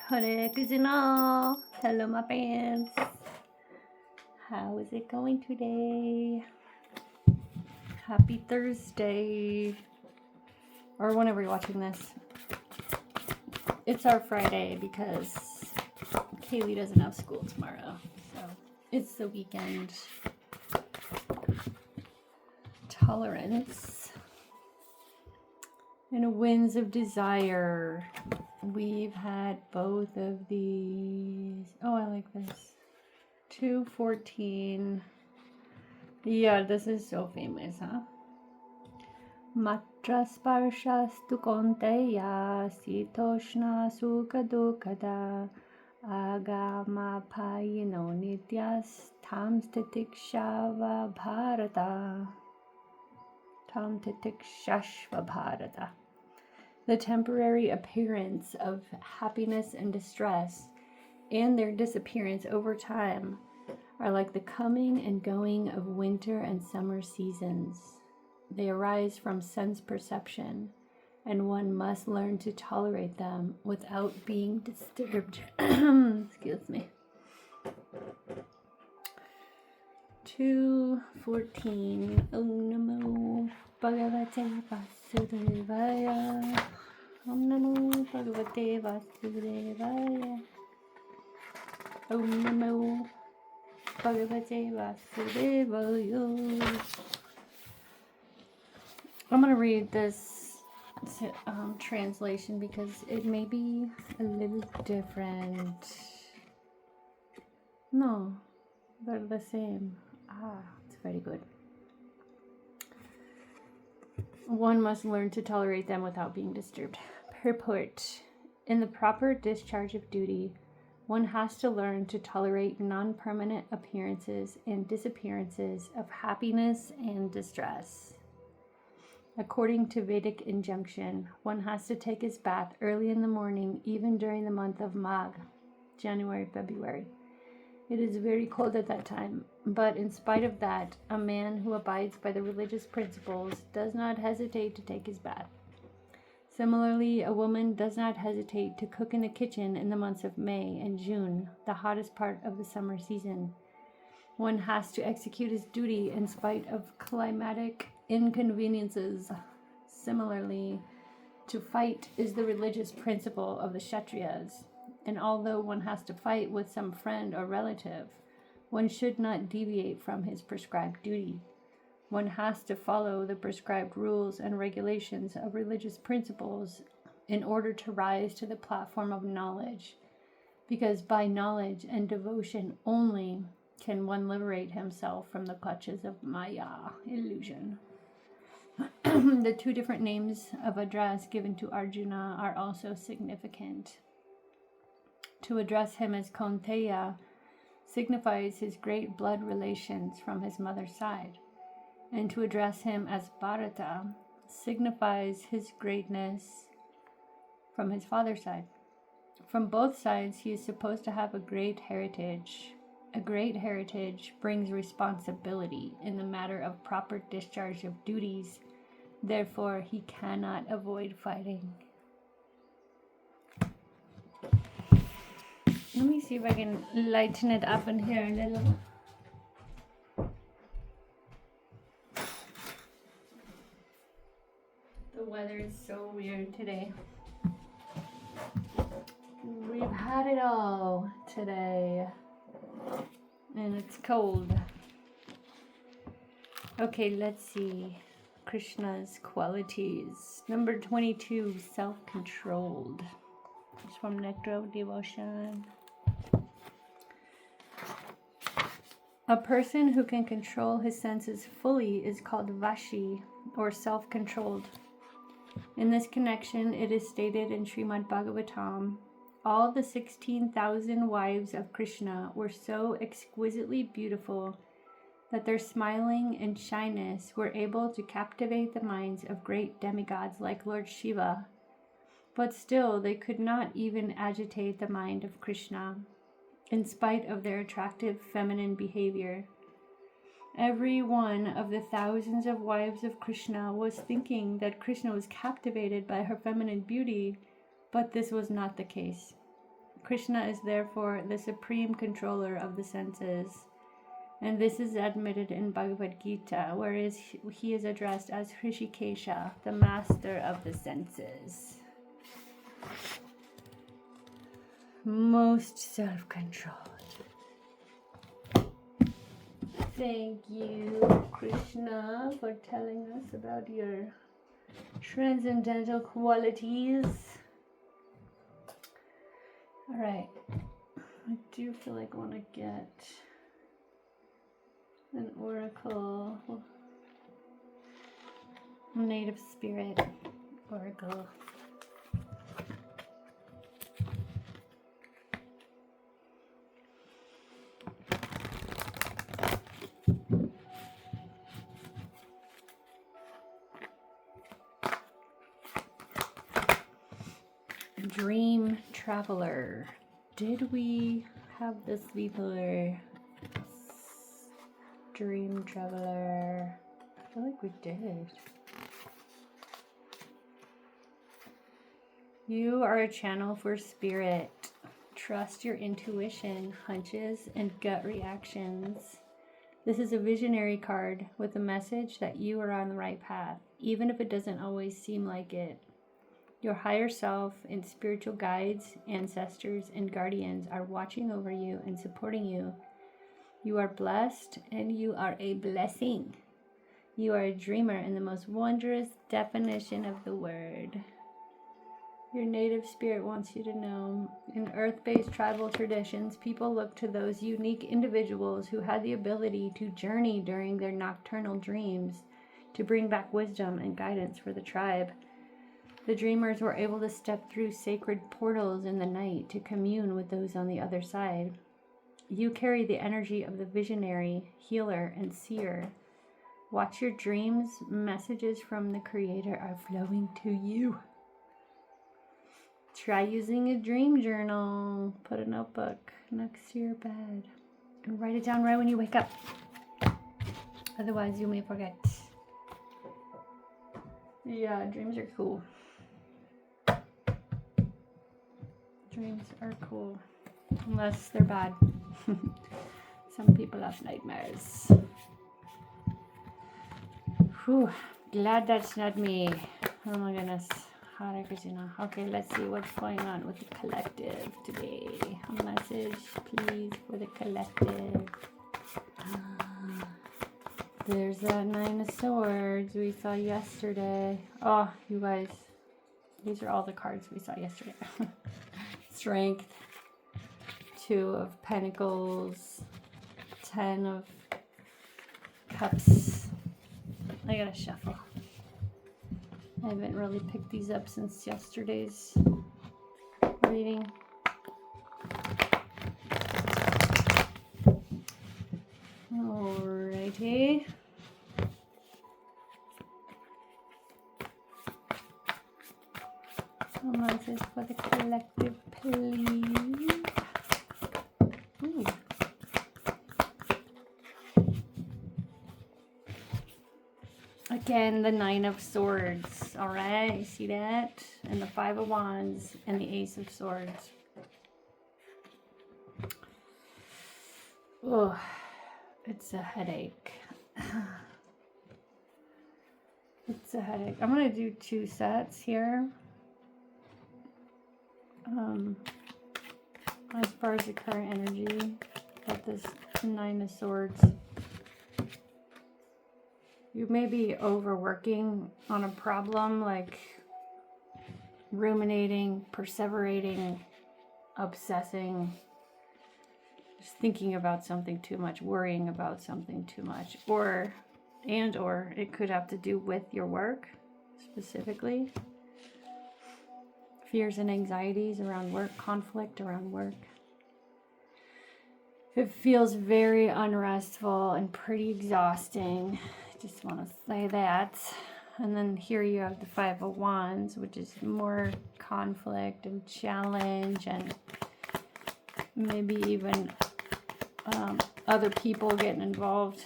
Hare Krishna. Hello, my fans. How is it going today? Happy Thursday. Or whenever you're watching this. It's our Friday because Kaylee doesn't have school tomorrow. So it's the weekend. Tolerance. And winds of desire. We've had both of these. Oh, I like this. 214. Yeah, this is so famous, huh? Matra sparshastu konteya sitoshna sukha dukkada agama payino nityas tam titikshava bharata. Tam titikshashva bharata. The temporary appearance of happiness and distress and their disappearance over time are like the coming and going of winter and summer seasons. They arise from sense perception, and one must learn to tolerate them without being disturbed. Excuse me. 2:14. Om Namo Bhagavate Vasudevaya. Om Namo Bhagavate Vasudevaya. Om Namo Bhagavate Vasudevaya. I'm going to read this translation because it may be a little different. No, they're the same. It's very good. One must learn to tolerate them without being disturbed. Purport. In the proper discharge of duty, one has to learn to tolerate non-permanent appearances and disappearances of happiness and distress. According to Vedic injunction, one has to take his bath early in the morning, even during the month of Magh, January, February. It is very cold at that time, but in spite of that, a man who abides by the religious principles does not hesitate to take his bath. Similarly, a woman does not hesitate to cook in the kitchen in the months of May and June, the hottest part of the summer season. One has to execute his duty in spite of climatic inconveniences. Similarly, to fight is the religious principle of the Kshatriyas, and although one has to fight with some friend or relative, one should not deviate from his prescribed duty. One has to follow the prescribed rules and regulations of religious principles in order to rise to the platform of knowledge, because by knowledge and devotion only can one liberate himself from the clutches of Maya, illusion. The two different names of address given to Arjuna are also significant. To address him as Kaunteya signifies his great blood relations from his mother's side, and to address him as Bharata signifies his greatness from his father's side. From both sides, he is supposed to have a great heritage. A great heritage brings responsibility in the matter of proper discharge of duties. Therefore, he cannot avoid fighting. Let me see if I can lighten it up in here a little. The weather is so weird today. We've had it all today. And it's cold. Okay, let's see. Krishna's qualities. Number 22, self-controlled. It's from Nectar of Devotion. A person who can control his senses fully is called Vashi, or self-controlled. In this connection, it is stated in Srimad Bhagavatam, all the 16,000 wives of Krishna were so exquisitely beautiful that their smiling and shyness were able to captivate the minds of great demigods like Lord Shiva, but still they could not even agitate the mind of Krishna, in spite of their attractive feminine behavior. Every one of the thousands of wives of Krishna was thinking that Krishna was captivated by her feminine beauty, but this was not the case. Krishna is therefore the supreme controller of the senses. And this is admitted in Bhagavad Gita, whereas he is addressed as Hrishikesha, the master of the senses. Most self-controlled. Thank you, Krishna, for telling us about your transcendental qualities. Alright, I do feel like I want to get an oracle, native spirit oracle. Dream Traveler. Did we have this before? Dream Traveler. I feel like we did. You are a channel for spirit. Trust your intuition, hunches, and gut reactions. This is a visionary card with a message that you are on the right path, even if it doesn't always seem like it. Your higher self and spiritual guides, ancestors, and guardians are watching over you and supporting you. You are blessed and you are a blessing. You are a dreamer in the most wondrous definition of the word. Your native spirit wants you to know, in earth-based tribal traditions, people look to those unique individuals who had the ability to journey during their nocturnal dreams to bring back wisdom and guidance for the tribe. The dreamers were able to step through sacred portals in the night to commune with those on the other side. You carry the energy of the visionary, healer, and seer. Watch your dreams. Messages from the Creator are flowing to you. Try using a dream journal. Put a notebook next to your bed and write it down right when you wake up. Otherwise, you may forget. Yeah, dreams are cool. Dreams are cool, unless they're bad. Some people have nightmares. Whew, glad that's not me. Oh my goodness. Hare Krishna. Okay, let's see what's going on with the collective today. A message, please, for the collective. There's that 9 of Swords we saw yesterday. Oh, you guys, these are all the cards we saw yesterday. Strength, 2 of Pentacles, 10 of Cups. I gotta shuffle. I haven't really picked these up since yesterday's reading. Alrighty. This is for the collective, please. Ooh. Again, the 9 of Swords. All right, you see that? And the 5 of Wands and the Ace of Swords. Oh, it's a headache. It's a headache. I'm going to do 2 sets here. As far as the current energy of this 9 of Swords. You may be overworking on a problem, like ruminating, perseverating, obsessing, just thinking about something too much, worrying about something too much, or it could have to do with your work specifically. Fears and anxieties around work, conflict around work. It feels very unrestful and pretty exhausting. Just want to say that. And then here you have the 5 of Wands, which is more conflict and challenge, and maybe even other people getting involved.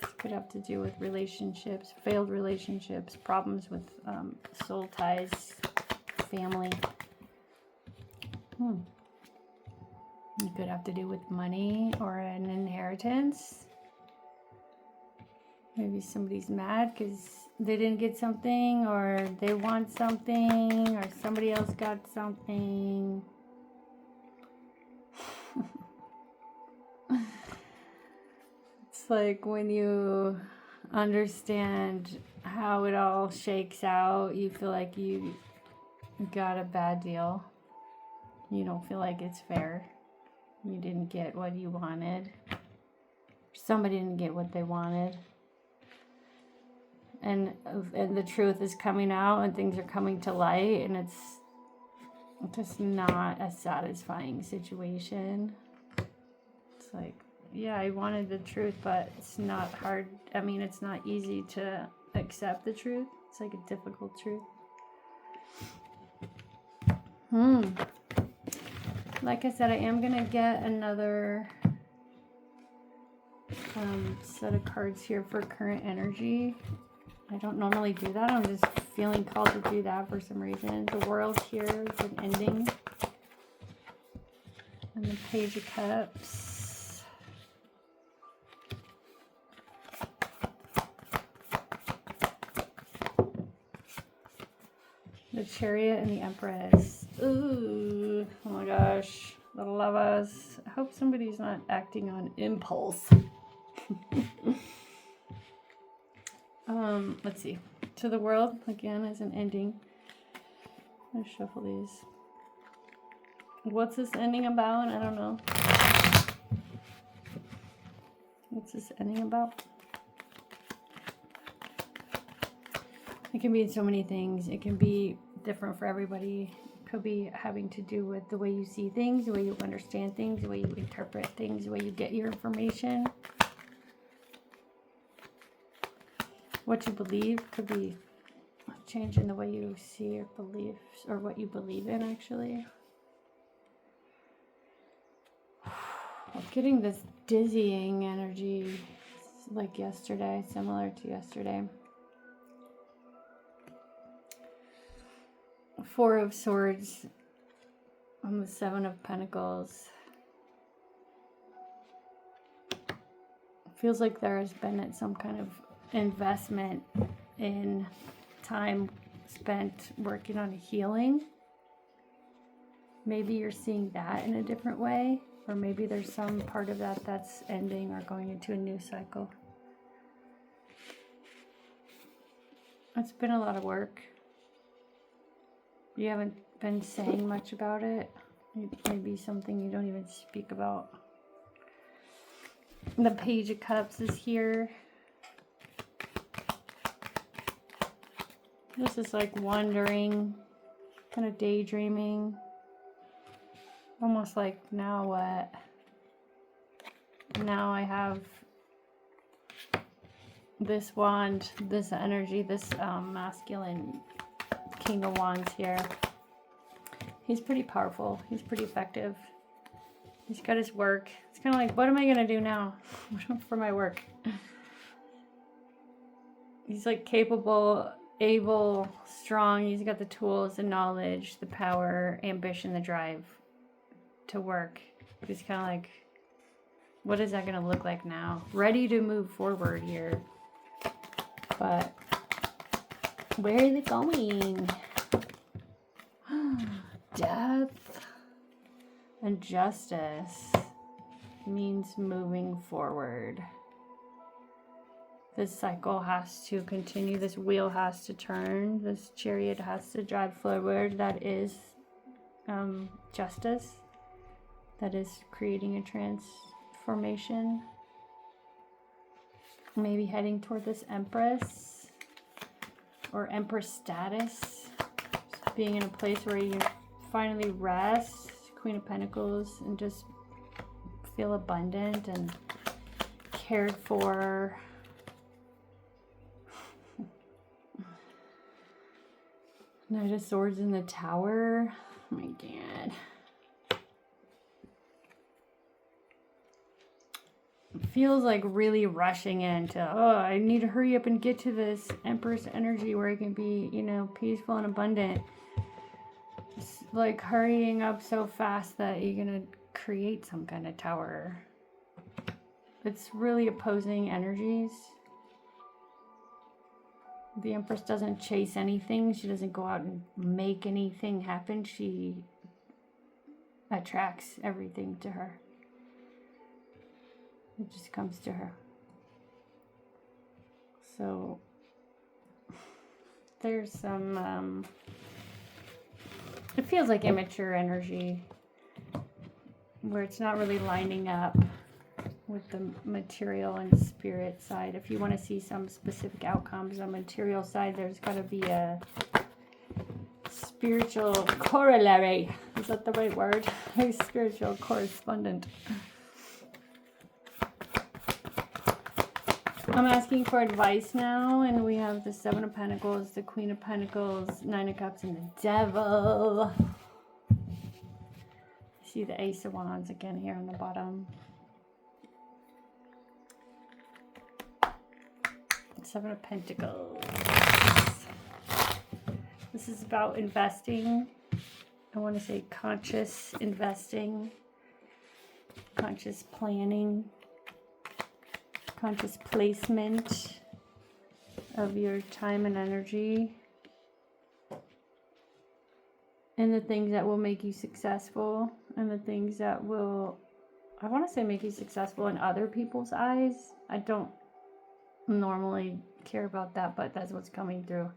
This could have to do with relationships, failed relationships, problems with soul ties, family. It could have to do with money or an inheritance. Maybe somebody's mad because they didn't get something, or they want something, or somebody else got something. It's like when you understand how it all shakes out, you feel like you got a bad deal. You don't feel like it's fair. You didn't get what you wanted. Somebody didn't get what they wanted. And the truth is coming out and things are coming to light, and it's just not a satisfying situation. It's like, yeah, I wanted the truth, but it's not hard. I mean, it's not easy to accept the truth. It's like a difficult truth. Like I said, I am going to get another set of cards here for current energy. I don't normally do that. I'm just feeling called to do that for some reason. The World here is an ending. And the Page of Cups. The Chariot and the Empress. Ooh, oh my gosh. The Lovers. I hope somebody's not acting on impulse. Let's see. To the World, again, is an ending. Let's shuffle these. What's this ending about? I don't know. What's this ending about? It can be so many things. It can be different for everybody. It could be having to do with the way you see things, the way you understand things, the way you interpret things, the way you get your information. What you believe could be changing the way you see your beliefs, or what you believe in, actually. I'm getting this dizzying energy, like yesterday, similar to yesterday. Four of Swords on the Seven of Pentacles. Feels like there has been some kind of investment in time spent working on healing. Maybe you're seeing that in a different way, or maybe there's some part of that that's ending or going into a new cycle. It's been a lot of work. You haven't been saying much about it. Maybe something you don't even speak about. The Page of Cups is here. This is like wondering, kind of daydreaming. Almost like, now what? Now I have this wand, this energy, this masculine King of Wands here. He's pretty powerful. He's pretty effective. He's got his work. It's kind of like, what am I going to do now for my work? He's like capable, able, strong. He's got the tools, the knowledge, the power, ambition, the drive to work. He's kind of like, what is that going to look like now? Ready to move forward here. But where is it going? Death and justice means moving forward. This cycle has to continue. This wheel has to turn. This chariot has to drive forward. That is justice. That is creating a transformation. Maybe heading toward this Empress or Empress status. Just being in a place where you finally rest, Queen of Pentacles, and just feel abundant and cared for. Knight of Swords in the Tower. Oh my God. It feels like really rushing into, oh, I need to hurry up and get to this Empress energy where I can be, you know, peaceful and abundant. like hurrying up so fast that you're gonna create some kind of tower. It's really opposing energies. The Empress doesn't chase anything. She doesn't go out and make anything happen. She attracts everything to her. It just comes to her. So there's some, it feels like immature energy where it's not really lining up with the material and spirit side. If you want to see some specific outcomes on material side, there's got to be a spiritual corollary. Is that the right word? A spiritual correspondent. I'm asking for advice now, and we have the Seven of Pentacles, the Queen of Pentacles, Nine of Cups, and the Devil. See the Ace of Wands again here on the bottom. Seven of Pentacles. This is about investing. I want to say conscious investing, conscious planning, conscious placement of your time and energy in the things that will make you successful and the things that will, I want to say, make you successful in other people's eyes. I don't normally care about that, but that's what's coming through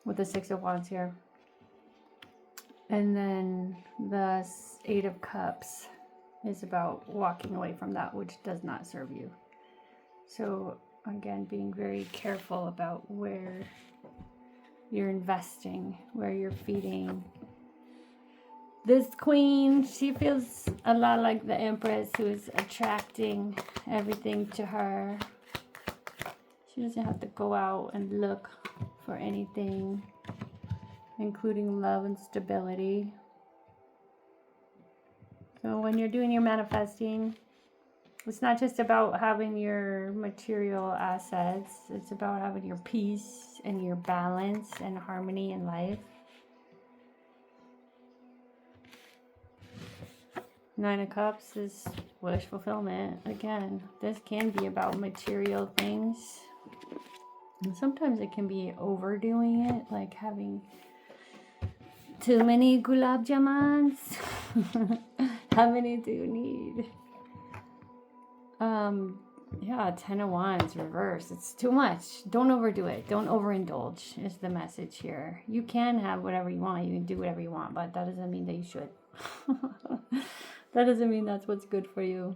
with the Six of Wands here. And then the Eight of Cups is about walking away from that which does not serve you. So again, being very careful about where you're investing, where you're feeding. This queen, she feels a lot like the Empress, who is attracting everything to her. She doesn't have to go out and look for anything, including love and stability. So when you're doing your manifesting, it's not just about having your material assets. It's about having your peace and your balance and harmony in life. Nine of Cups is wish fulfillment. Again, this can be about material things. And sometimes it can be overdoing it, like having too many gulab jamans. How many do you need? Yeah, Ten of Wands reverse. It's too much. Don't overdo it. Don't overindulge is the message here. You can have whatever you want. You can do whatever you want, but that doesn't mean that you should. That doesn't mean that's what's good for you.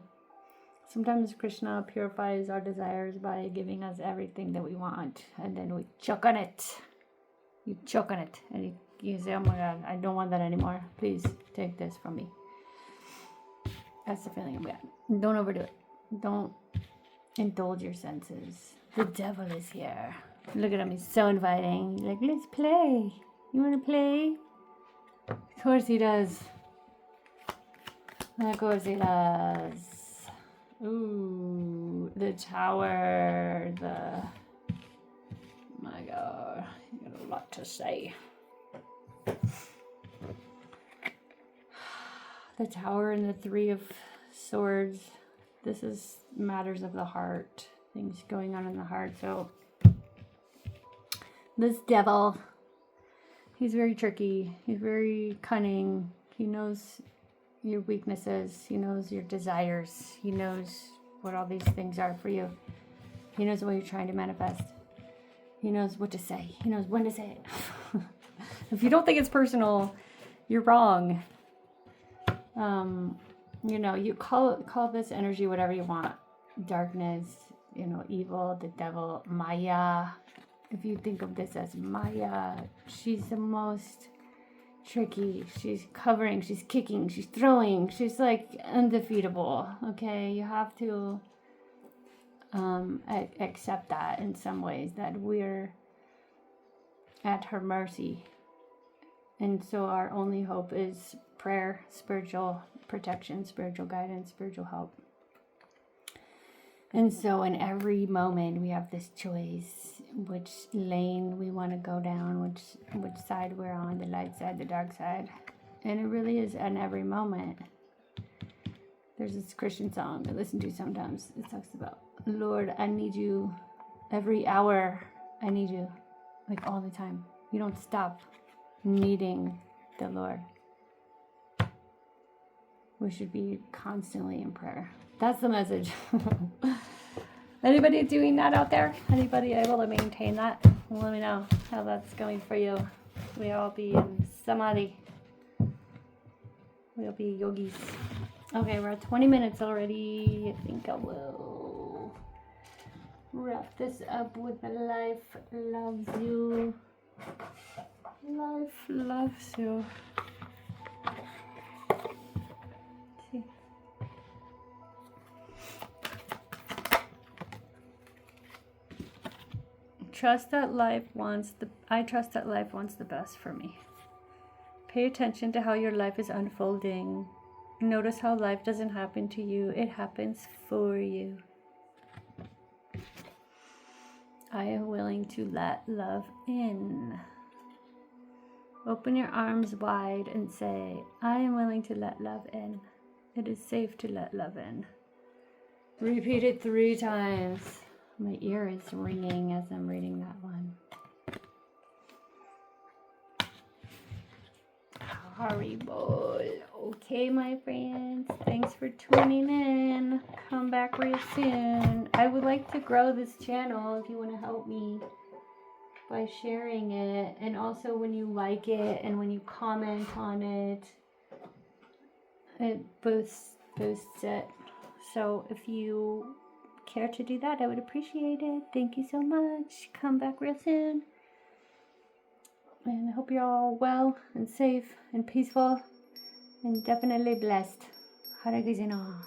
Sometimes Krishna purifies our desires by giving us everything that we want, and then we choke on it. You choke on it, and you say, oh my God, I don't want that anymore. Please take this from me. That's the feeling I'm getting. Don't overdo it. Don't indulge your senses. The devil is here. Look at him. He's so inviting. He's like, let's play. You want to play? Of course he does. Of course he does. Ooh, the Tower. My God. You got a lot to say. The Tower and the Three of Swords. This is matters of the heart. Things going on in the heart. So this devil, he's very tricky. He's very cunning. He knows your weaknesses. He knows your desires. He knows what all these things are for you. He knows what you're trying to manifest. He knows what to say. He knows when to say it. If you don't think it's personal, you're wrong. You know, you call this energy whatever you want. Darkness, you know, evil, the devil, Maya. If you think of this as Maya, she's the most tricky. She's covering, she's kicking, she's throwing. She's like undefeatable. Okay, you have to accept that in some ways, that we're at her mercy. And so our only hope is prayer, spiritual protection, spiritual guidance, spiritual help. And so in every moment we have this choice, which lane we want to go down, which side we're on, the light side, the dark side. And it really is in every moment. There's this Christian song I listen to sometimes. It talks about, Lord, I need you every hour. I need you, like all the time. You don't stop needing the Lord. We should be constantly in prayer. That's the message. Anybody doing that out there? Anybody able to maintain that? Let me know how that's going for you. We all be in samadhi. We'll be yogis. Okay, we're at 20 minutes already. I think I will wrap this up with life loves you. Life loves you. Let's see. I trust that life wants the best for me. Pay attention to how your life is unfolding. Notice how life doesn't happen to you, it happens for you. I am willing to let love in. Open your arms wide and say, I am willing to let love in. It is safe to let love in. Repeat it 3 times. My ear is ringing as I'm reading that one. Horrible. Okay, my friends. Thanks for tuning in. Come back real soon. I would like to grow this channel if you want to help me by sharing it. And also when you like it and when you comment on it, it boosts it. So if you care to do that, I would appreciate it. Thank you so much. Come back real soon. And I hope you're all well and safe and peaceful and definitely blessed. Hare Krishna.